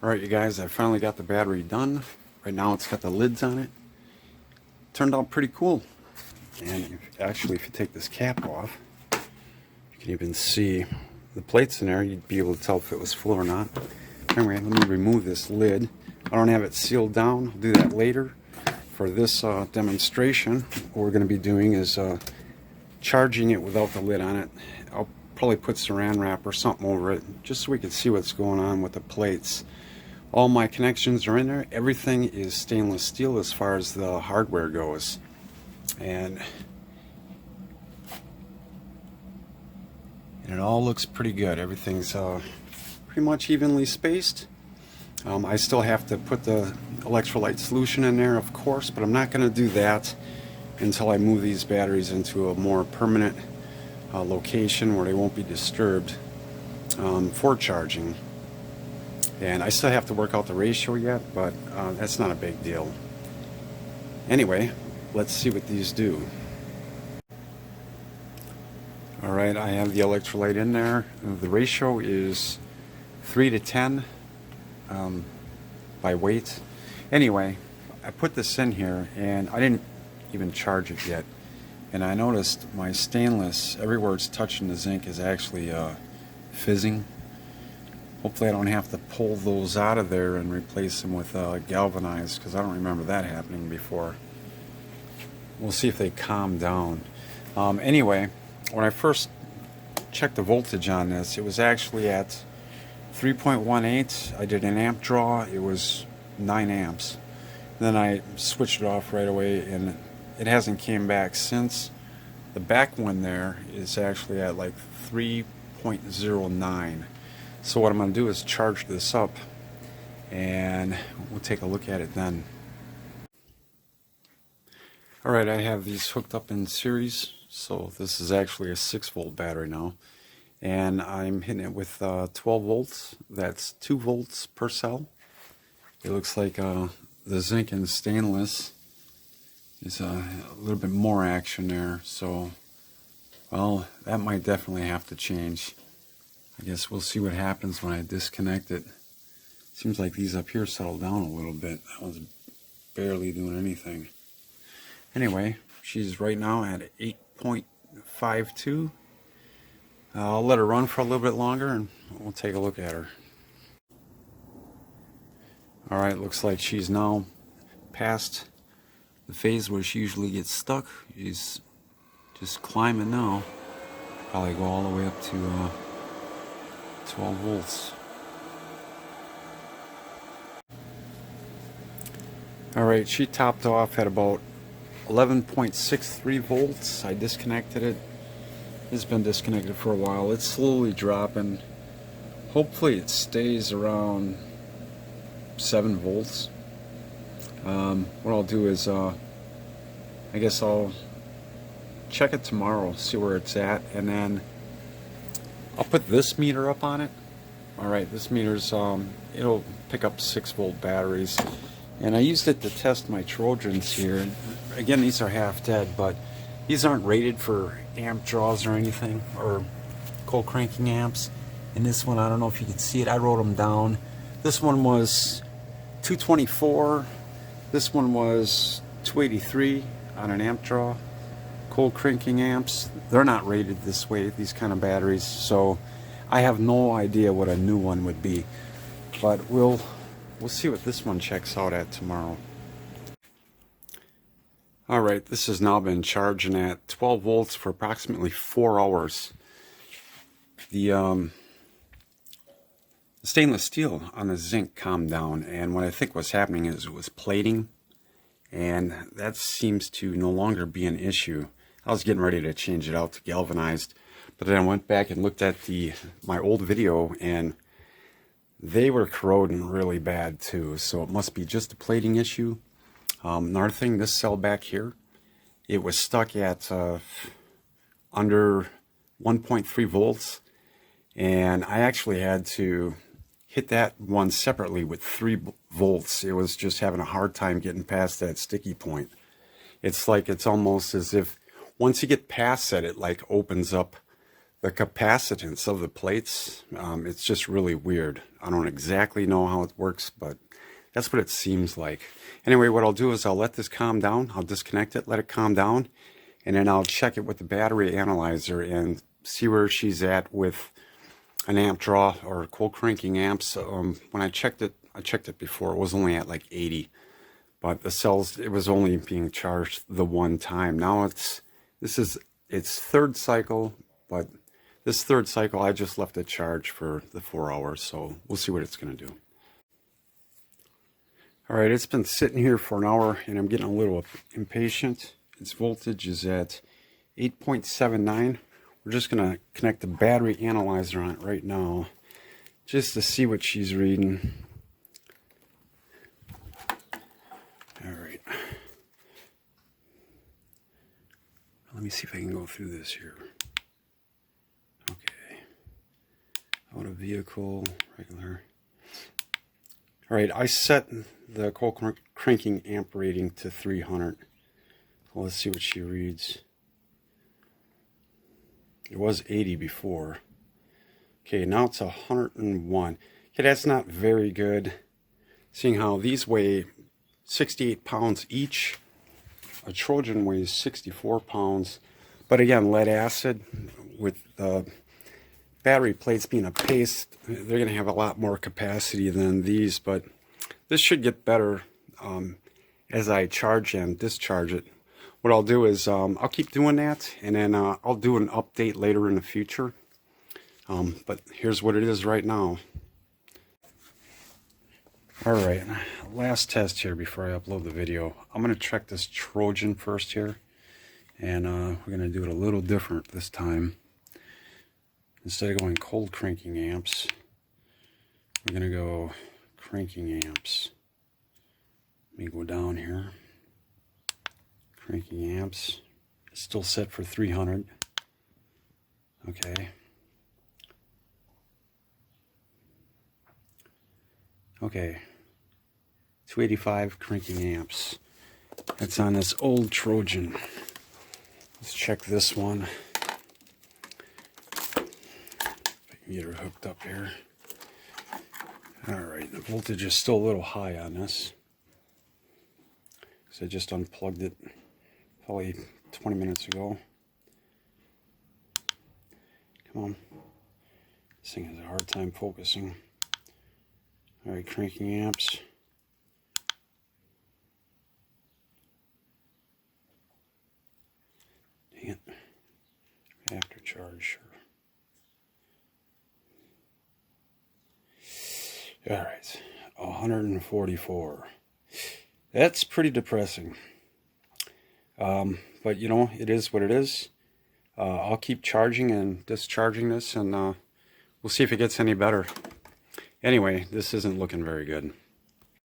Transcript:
Alright you guys, I finally got the battery done. Right now it's got the lids on it. Turned out pretty cool. And if you take this cap off, you can even see the plates in there. You'd be able to tell if it was full or not. Anyway, let me remove this lid. I don't have it sealed down. I'll do that later. For this demonstration, what we're going to be doing is charging it without the lid on it. I'll probably put saran wrap or something over it just so we can see what's going on with the plates. All my connections are in there. Everything is stainless steel as far as the hardware goes. And it all looks pretty good. Everything's pretty much evenly spaced. I still have to put the electrolyte solution in there, of course, but I'm not going to do that until I move these batteries into a more permanent location where they won't be disturbed for charging. And I still have to work out the ratio yet, but that's not a big deal. Anyway, let's see what these do. Alright, I have the electrolyte in there. The ratio is 3 to 10 by weight. Anyway, I put this in here and I didn't even charge it yet. And I noticed my stainless, everywhere it's touching the zinc, is actually fizzing. Hopefully I don't have to pull those out of there and replace them with galvanized, because I don't remember that happening before. We'll see if they calm down. Anyway, when I first checked the voltage on this, it was actually at 3.18. I did an amp draw. It was 9 amps. Then I switched it off right away, and it hasn't came back since. The back one there is actually at like 3.09. So what I'm going to do is charge this up, and we'll take a look at it then. Alright, I have these hooked up in series. So this is actually a 6-volt battery now. And I'm hitting it with 12 volts. That's 2 volts per cell. It looks like the zinc and stainless is a little bit more action there. So, well, that might definitely have to change. I guess we'll see what happens when I disconnect it. Seems like these up here settled down a little bit. That one's barely doing anything. Anyway, she's right now at 8.52. I'll let her run for a little bit longer and we'll take a look at her. Alright, looks like she's now past the phase where she usually gets stuck. She's just climbing now. Probably go all the way up to 12 volts. Alright, she topped off at about 11.63 volts. I disconnected it. It's been disconnected for a while. It's slowly dropping. Hopefully it stays around 7 volts. What I'll do is I guess I'll check it tomorrow, see where it's at, and then I'll put this meter up on it. Alright, this meter's it'll pick up 6-volt batteries, and I used it to test my Trojans here. Again, these are half dead, but these aren't rated for amp draws or anything, or cold cranking amps. And this one, I don't know if you can see it, I wrote them down. This one was 224, this one was 283 on an amp draw. Cold cranking amps, they're not rated this way, these kind of batteries, so I have no idea what a new one would be, but we'll see what this one checks out at tomorrow. Alright, this has now been charging at 12 volts for approximately 4 hours. The stainless steel on the zinc calmed down, and what I think was happening is it was plating, and that seems to no longer be an issue. I was getting ready to change it out to galvanized, but then I went back and looked at my old video, and they were corroding really bad too, so it must be just a plating issue. Another thing, this cell back here, it was stuck at under 1.3 volts, and I actually had to hit that one separately with 3 volts. It was just having a hard time getting past that sticky point. It's like, it's almost as if once you get past that, it like opens up the capacitance of the plates, it's just really weird. I don't exactly know how it works, but that's what it seems like. Anyway, what I'll do is I'll let this calm down. I'll disconnect it, let it calm down, and then I'll check it with the battery analyzer and see where she's at with an amp draw or cold cranking amps. When I checked it before, it was only at like 80, but the cells, it was only being charged the one time. Now this is its third cycle, but this third cycle I just left it charged for the 4 hours, so we'll see what it's going to do. Alright, it's been sitting here for an hour and I'm getting a little impatient. Its voltage is at 8.79. We're just going to connect the battery analyzer on it right now just to see what she's reading. Alright. Let me see if I can go through this here. Okay. Out of vehicle, regular. Alright, I set the cold cranking amp rating to 300. Well, let's see what she reads. It was 80 before. Okay, now it's 101. Okay, that's not very good, seeing how these weigh 68 pounds each. A Trojan weighs 64 pounds. But again, lead acid, with the battery plates being a paste, they're going to have a lot more capacity than these, but this should get better as I charge and discharge it. What I'll do is I'll keep doing that, and then I'll do an update later in the future. But here's what it is right now. Alright, last test here before I upload the video. I'm going to check this Trojan first here, and we're going to do it a little different this time. Instead of going cold cranking amps, we're going to go cranking amps. Let me go down here. Cranking amps. It's still set for 300. Okay. Okay. 285 cranking amps. That's on this old Trojan. Let's check this one. If I can get her hooked up here. Alright, the voltage is still a little high on this. So I just unplugged it probably 20 minutes ago. Come on. This thing has a hard time focusing. Alright, cranking amps. Dang it. After charge. Alright, 144. That's pretty depressing. But you know, it is what it is. I'll keep charging and discharging this, and we'll see if it gets any better. Anyway, this isn't looking very good.